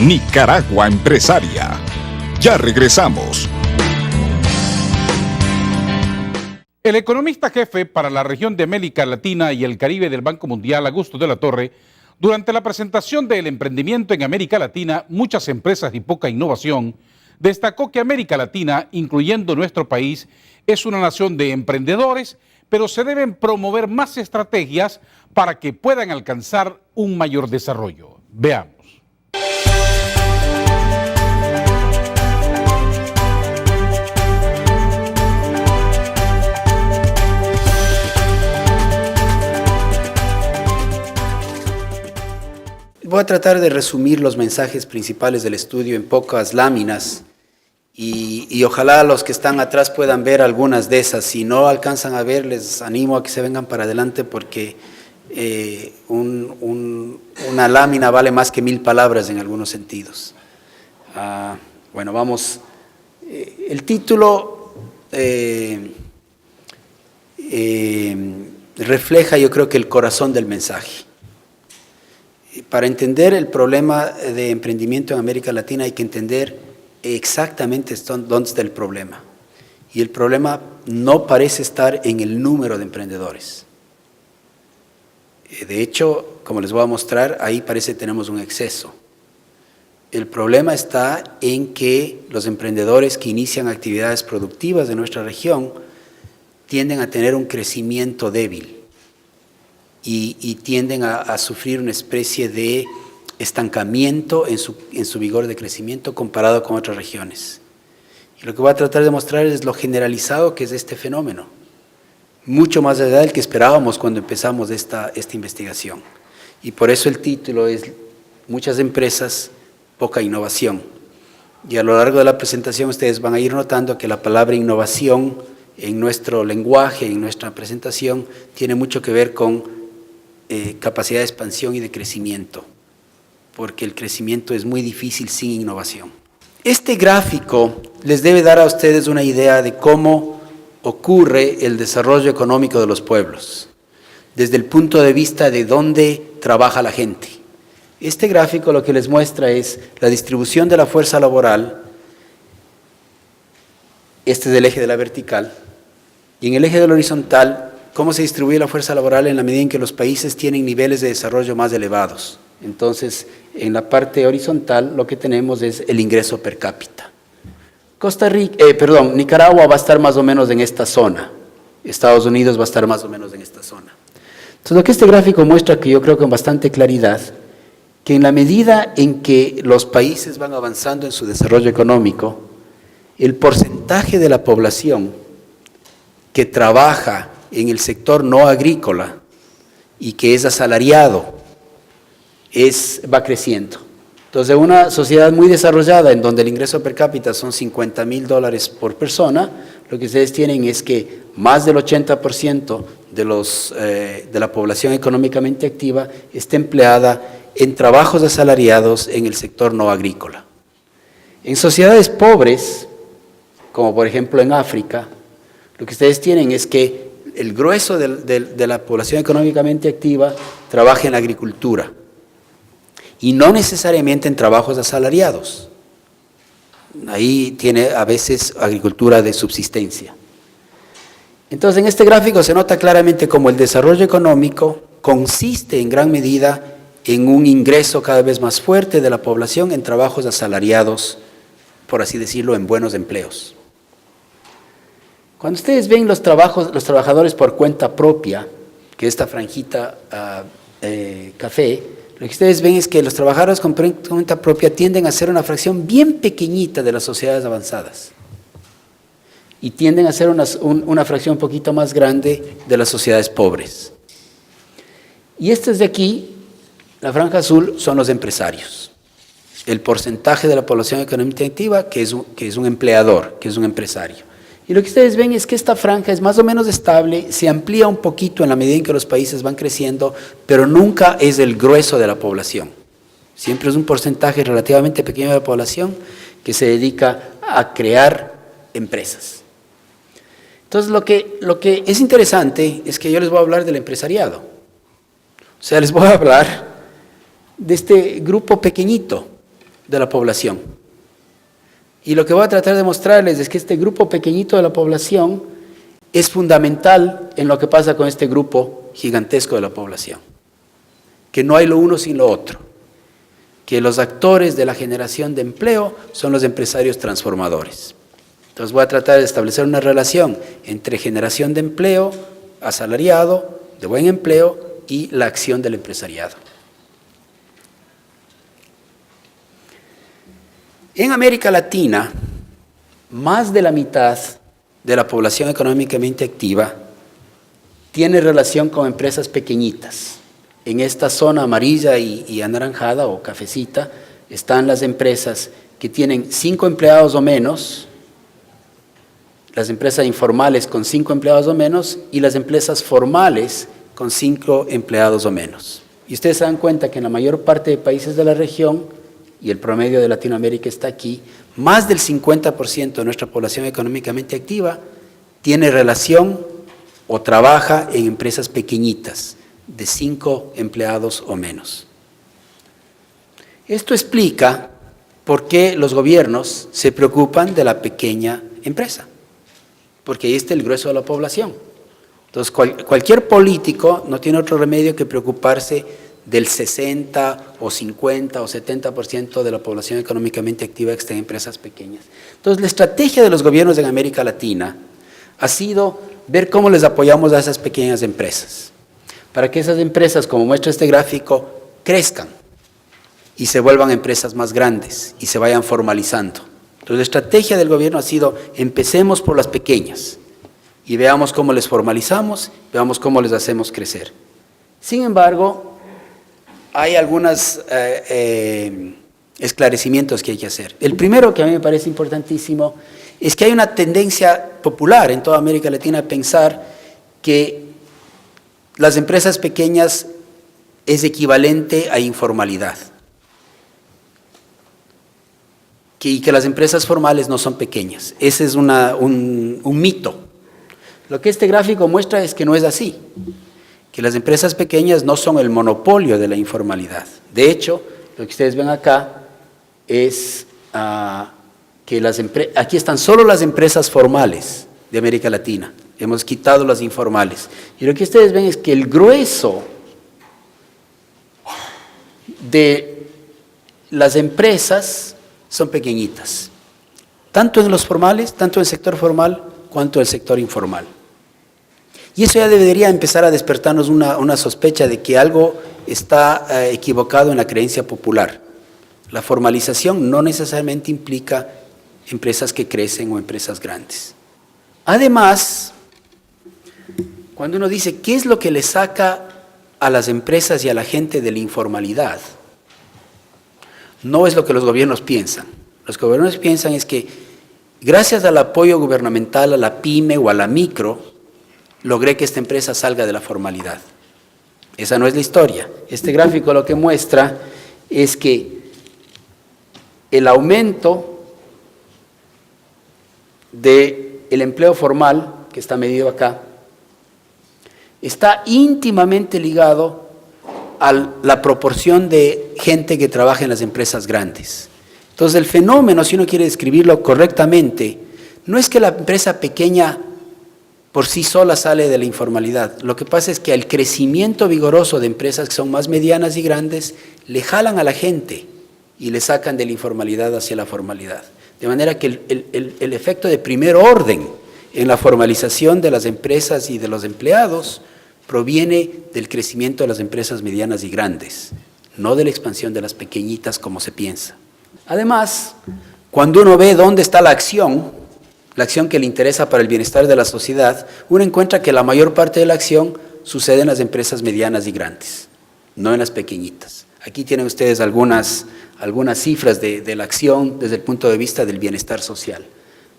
Nicaragua Empresaria. Ya regresamos. El economista jefe para la región de América Latina y el Caribe del Banco Mundial, Augusto de la Torre, durante la presentación del emprendimiento en América Latina, muchas empresas y poca innovación, destacó que América Latina, incluyendo nuestro país, es una nación de emprendedores, pero se deben promover más estrategias para que puedan alcanzar un mayor desarrollo. Veamos. Voy a tratar de resumir los mensajes principales del estudio en pocas láminas y ojalá los que están atrás puedan ver algunas de esas. Si no alcanzan a ver, les animo a que se vengan para adelante porque una lámina vale más que 1000 palabras en algunos sentidos. Bueno, vamos. El título refleja, yo creo que el corazón del mensaje. Para entender el problema de emprendimiento en América Latina hay que entender exactamente dónde está el problema. Y el problema no parece estar en el número de emprendedores. De hecho, como les voy a mostrar, ahí parece que tenemos un exceso. El problema está en que los emprendedores que inician actividades productivas de nuestra región tienden a tener un crecimiento débil. Y tienden a sufrir una especie de estancamiento en su vigor de crecimiento comparado con otras regiones. Y lo que voy a tratar de mostrar es lo generalizado que es este fenómeno, mucho más allá del que esperábamos cuando empezamos esta investigación. Y por eso el título es Muchas empresas, poca innovación. Y a lo largo de la presentación ustedes van a ir notando que la palabra innovación en nuestro lenguaje, en nuestra presentación, tiene mucho que ver con capacidad de expansión y de crecimiento, porque el crecimiento es muy difícil sin innovación. Este gráfico les debe dar a ustedes una idea de cómo ocurre el desarrollo económico de los pueblos, desde el punto de vista de dónde trabaja la gente. Este gráfico lo que les muestra es la distribución de la fuerza laboral, este es el eje de la vertical, y en el eje de la horizontal, cómo se distribuye la fuerza laboral en la medida en que los países tienen niveles de desarrollo más elevados. Entonces, en la parte horizontal lo que tenemos es el ingreso per cápita. Nicaragua va a estar más o menos en esta zona. Estados Unidos va a estar más o menos en esta zona. Entonces, lo que este gráfico muestra, que yo creo con bastante claridad, que en la medida en que los países van avanzando en su desarrollo económico, el porcentaje de la población que trabaja en el sector no agrícola y que es asalariado, va creciendo. Entonces, una sociedad muy desarrollada en donde el ingreso per cápita son $50,000 por persona, lo que ustedes tienen es que más del 80% de la población económicamente activa está empleada en trabajos asalariados en el sector no agrícola. En sociedades pobres, como por ejemplo en África, lo que ustedes tienen es que el grueso de la población económicamente activa trabaja en la agricultura y no necesariamente en trabajos asalariados. Ahí tiene a veces agricultura de subsistencia. Entonces, en este gráfico se nota claramente cómo el desarrollo económico consiste en gran medida en un ingreso cada vez más fuerte de la población en trabajos asalariados, por así decirlo, en buenos empleos. Cuando ustedes ven los trabajadores por cuenta propia, que esta franjita café, lo que ustedes ven es que los trabajadores con cuenta propia tienden a ser una fracción bien pequeñita de las sociedades avanzadas y tienden a ser una fracción un poquito más grande de las sociedades pobres. Y estos de aquí, la franja azul, son los empresarios. El porcentaje de la población económicamente activa que es un empleador, que es un empresario. Y lo que ustedes ven es que esta franja es más o menos estable, se amplía un poquito en la medida en que los países van creciendo, pero nunca es el grueso de la población. Siempre es un porcentaje relativamente pequeño de la población que se dedica a crear empresas. Entonces, lo que es interesante es que yo les voy a hablar del empresariado. O sea, les voy a hablar de este grupo pequeñito de la población. Y lo que voy a tratar de mostrarles es que este grupo pequeñito de la población es fundamental en lo que pasa con este grupo gigantesco de la población. Que no hay lo uno sin lo otro. Que los actores de la generación de empleo son los empresarios transformadores. Entonces voy a tratar de establecer una relación entre generación de empleo, asalariado, de buen empleo y la acción del empresariado. En América Latina, más de la mitad de la población económicamente activa tiene relación con empresas pequeñitas. En esta zona amarilla y anaranjada o cafecita están las empresas que tienen 5 empleados o menos, las empresas informales con 5 empleados o menos y las empresas formales con 5 empleados o menos. Y ustedes se dan cuenta que en la mayor parte de países de la región, y el promedio de Latinoamérica está aquí, más del 50% de nuestra población económicamente activa tiene relación o trabaja en empresas pequeñitas, de 5 empleados o menos. Esto explica por qué los gobiernos se preocupan de la pequeña empresa, porque ahí está el grueso de la población. Entonces, cualquier político no tiene otro remedio que preocuparse del 60 o 50 o 70% de la población económicamente activa que está en empresas pequeñas. Entonces, la estrategia de los gobiernos en América Latina ha sido ver cómo les apoyamos a esas pequeñas empresas, para que esas empresas, como muestra este gráfico, crezcan y se vuelvan empresas más grandes y se vayan formalizando. Entonces, la estrategia del gobierno ha sido, empecemos por las pequeñas y veamos cómo les formalizamos, veamos cómo les hacemos crecer. Sin embargo, hay algunos esclarecimientos que hay que hacer. El primero, que a mí me parece importantísimo, es que hay una tendencia popular en toda América Latina a pensar que las empresas pequeñas es equivalente a informalidad. Y que las empresas formales no son pequeñas. Ese es un mito. Lo que este gráfico muestra es que no es así. Que las empresas pequeñas no son el monopolio de la informalidad. De hecho, lo que ustedes ven acá es que aquí están solo las empresas formales de América Latina. Hemos quitado las informales. Y lo que ustedes ven es que el grueso de las empresas son pequeñitas. Tanto en los formales, tanto en el sector formal, cuanto en el sector informal. Y eso ya debería empezar a despertarnos una sospecha de que algo está equivocado en la creencia popular. La formalización no necesariamente implica empresas que crecen o empresas grandes. Además, cuando uno dice qué es lo que le saca a las empresas y a la gente de la informalidad, no es lo que los gobiernos piensan. Los gobiernos piensan es que gracias al apoyo gubernamental a la pyme o a la micro, logré que esta empresa salga de la formalidad. Esa no es la historia. Este gráfico lo que muestra es que el aumento del empleo formal, que está medido acá, está íntimamente ligado a la proporción de gente que trabaja en las empresas grandes. Entonces, el fenómeno, si uno quiere describirlo correctamente, no es que la empresa pequeña por sí sola sale de la informalidad. Lo que pasa es que al crecimiento vigoroso de empresas que son más medianas y grandes, le jalan a la gente y le sacan de la informalidad hacia la formalidad. De manera que el efecto de primer orden en la formalización de las empresas y de los empleados proviene del crecimiento de las empresas medianas y grandes, no de la expansión de las pequeñitas como se piensa. Además, cuando uno ve dónde está la acción que le interesa para el bienestar de la sociedad, uno encuentra que la mayor parte de la acción sucede en las empresas medianas y grandes, no en las pequeñitas. Aquí tienen ustedes algunas cifras de la acción desde el punto de vista del bienestar social.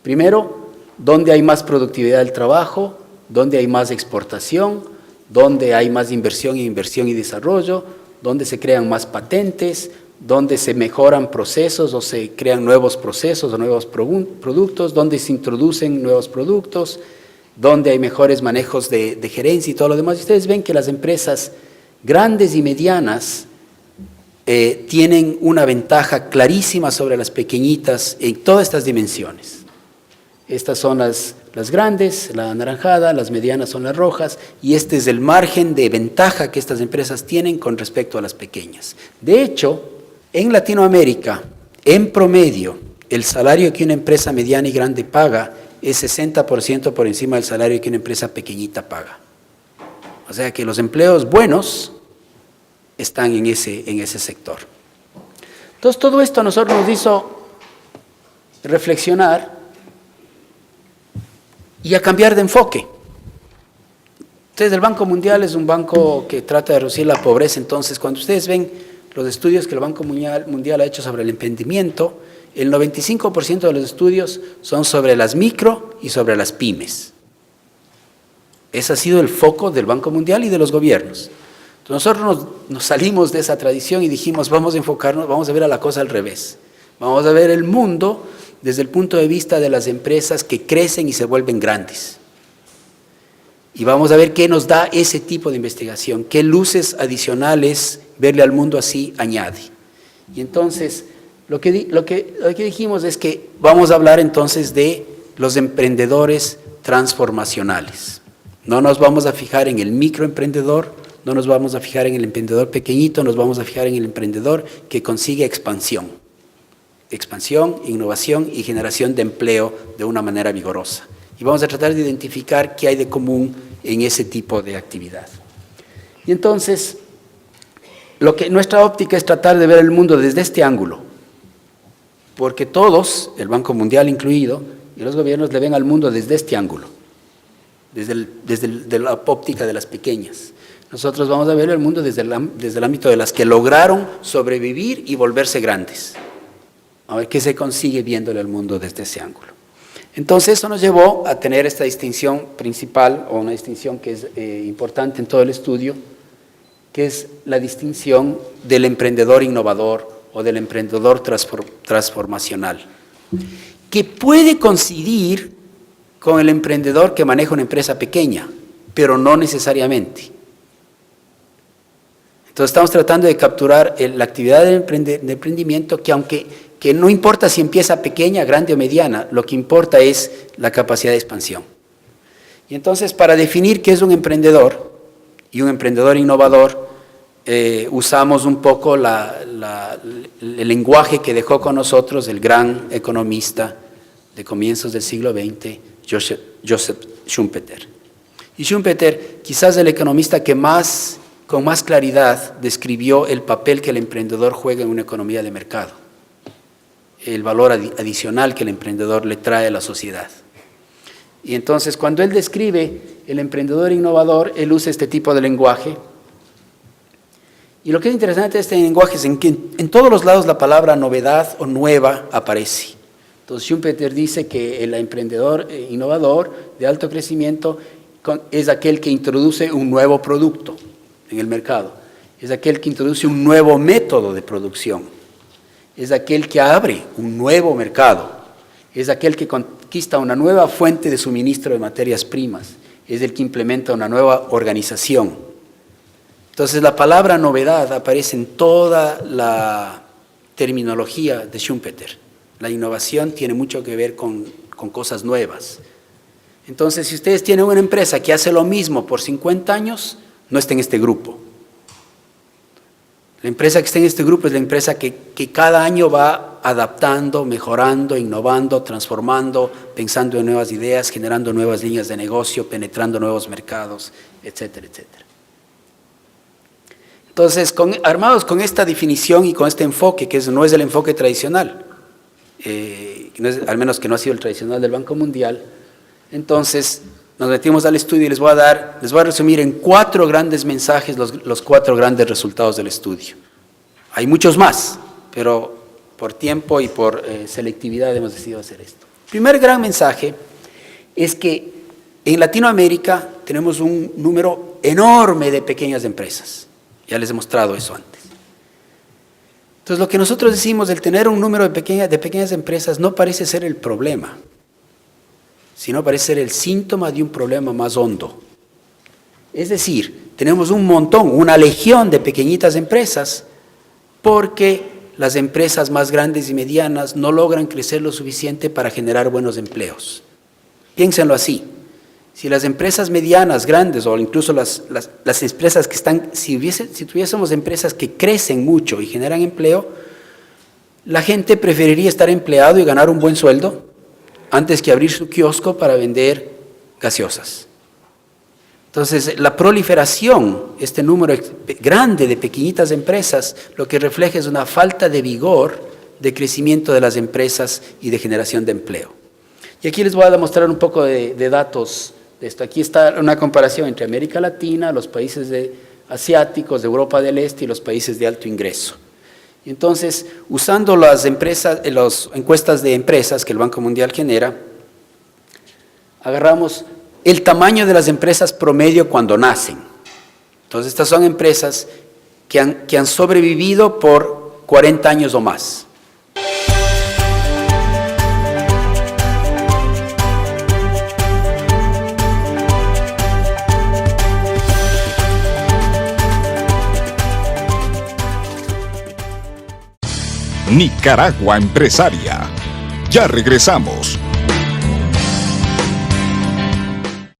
Primero, ¿dónde hay más productividad del trabajo? ¿Dónde hay más exportación? ¿Dónde hay más inversión y desarrollo? ¿Dónde se crean más patentes? ¿Dónde se mejoran procesos o se crean nuevos procesos o nuevos productos? ¿Dónde se introducen nuevos productos? ¿Dónde hay mejores manejos de gerencia y todo lo demás? Y ustedes ven que las empresas grandes y medianas tienen una ventaja clarísima sobre las pequeñitas en todas estas dimensiones. Estas son las grandes, la anaranjada, las medianas son las rojas, y este es el margen de ventaja que estas empresas tienen con respecto a las pequeñas. De hecho, en Latinoamérica, en promedio, el salario que una empresa mediana y grande paga es 60% por encima del salario que una empresa pequeñita paga. O sea que los empleos buenos están en ese sector. Entonces, todo esto a nosotros nos hizo reflexionar y a cambiar de enfoque. Entonces, el Banco Mundial es un banco que trata de reducir la pobreza. Entonces, cuando ustedes ven los estudios que el Banco Mundial ha hecho sobre el emprendimiento, el 95% de los estudios son sobre las micro y sobre las pymes. Ese ha sido el foco del Banco Mundial y de los gobiernos. Entonces, nosotros nos salimos de esa tradición y dijimos, vamos a enfocarnos, vamos a ver a la cosa al revés. Vamos a ver el mundo desde el punto de vista de las empresas que crecen y se vuelven grandes. Y vamos a ver qué nos da ese tipo de investigación, qué luces adicionales verle al mundo así añade. Y entonces, lo que dijimos es que vamos a hablar entonces de los emprendedores transformacionales. No nos vamos a fijar en el microemprendedor, no nos vamos a fijar en el emprendedor pequeñito, nos vamos a fijar en el emprendedor que consigue expansión, innovación y generación de empleo de una manera vigorosa. Y vamos a tratar de identificar qué hay de común en ese tipo de actividad. Y entonces, nuestra óptica es tratar de ver el mundo desde este ángulo, porque todos, el Banco Mundial incluido, y los gobiernos le ven al mundo desde este ángulo, desde la óptica de las pequeñas. Nosotros vamos a ver el mundo desde el ámbito de las que lograron sobrevivir y volverse grandes. A ver qué se consigue viéndole al mundo desde ese ángulo. Entonces, eso nos llevó a tener esta distinción principal, o una distinción que es importante en todo el estudio, que es la distinción del emprendedor innovador o del emprendedor transformacional, que puede coincidir con el emprendedor que maneja una empresa pequeña, pero no necesariamente. Entonces, estamos tratando de capturar la actividad de emprendimiento que no importa si empieza pequeña, grande o mediana, lo que importa es la capacidad de expansión. Y entonces, para definir qué es un emprendedor y un emprendedor innovador, usamos un poco el lenguaje que dejó con nosotros el gran economista de comienzos del siglo XX, Joseph Schumpeter. Y Schumpeter, quizás el economista que con más claridad describió el papel que el emprendedor juega en una economía de mercado, el valor adicional que el emprendedor le trae a la sociedad. Y entonces, cuando él describe el emprendedor innovador, él usa este tipo de lenguaje. Y lo que es interesante de este lenguaje es que en todos los lados la palabra novedad o nueva aparece. Entonces, Schumpeter dice que el emprendedor innovador de alto crecimiento es aquel que introduce un nuevo producto en el mercado, es aquel que introduce un nuevo método de producción, es aquel que abre un nuevo mercado, es aquel que conquista una nueva fuente de suministro de materias primas, es el que implementa una nueva organización. Entonces, la palabra novedad aparece en toda la terminología de Schumpeter. La innovación tiene mucho que ver con cosas nuevas. Entonces, si ustedes tienen una empresa que hace lo mismo por 50 años, no está en este grupo. La empresa que está en este grupo es la empresa que cada año va adaptando, mejorando, innovando, transformando, pensando en nuevas ideas, generando nuevas líneas de negocio, penetrando nuevos mercados, etcétera, etcétera. Entonces, armados con esta definición y con este enfoque, que no es el enfoque tradicional, al menos que no ha sido el tradicional del Banco Mundial, entonces nos metimos al estudio y les voy a resumir en 4 grandes mensajes los 4 grandes resultados del estudio. Hay muchos más, pero por tiempo y por selectividad hemos decidido hacer esto. El primer gran mensaje es que en Latinoamérica tenemos un número enorme de pequeñas empresas. Ya les he mostrado eso antes. Entonces, lo que nosotros decimos, el tener un número de pequeñas empresas no parece ser el problema, sino parece ser el síntoma de un problema más hondo. Es decir, tenemos un montón, una legión de pequeñitas empresas porque las empresas más grandes y medianas no logran crecer lo suficiente para generar buenos empleos. Piénsenlo así. Si las empresas medianas, grandes o incluso las empresas que están, si tuviésemos empresas que crecen mucho y generan empleo, la gente preferiría estar empleado y ganar un buen sueldo antes que abrir su kiosco para vender gaseosas. Entonces, la proliferación, este número grande de pequeñitas empresas, lo que refleja es una falta de vigor de crecimiento de las empresas y de generación de empleo. Y aquí les voy a demostrar un poco de datos de esto. Aquí está una comparación entre América Latina, los países asiáticos, de Europa del Este y los países de alto ingreso. Entonces, usando las encuestas de empresas que el Banco Mundial genera, agarramos el tamaño de las empresas promedio cuando nacen. Entonces, estas son empresas que han sobrevivido por 40 años o más. Nicaragua Empresaria. Ya regresamos.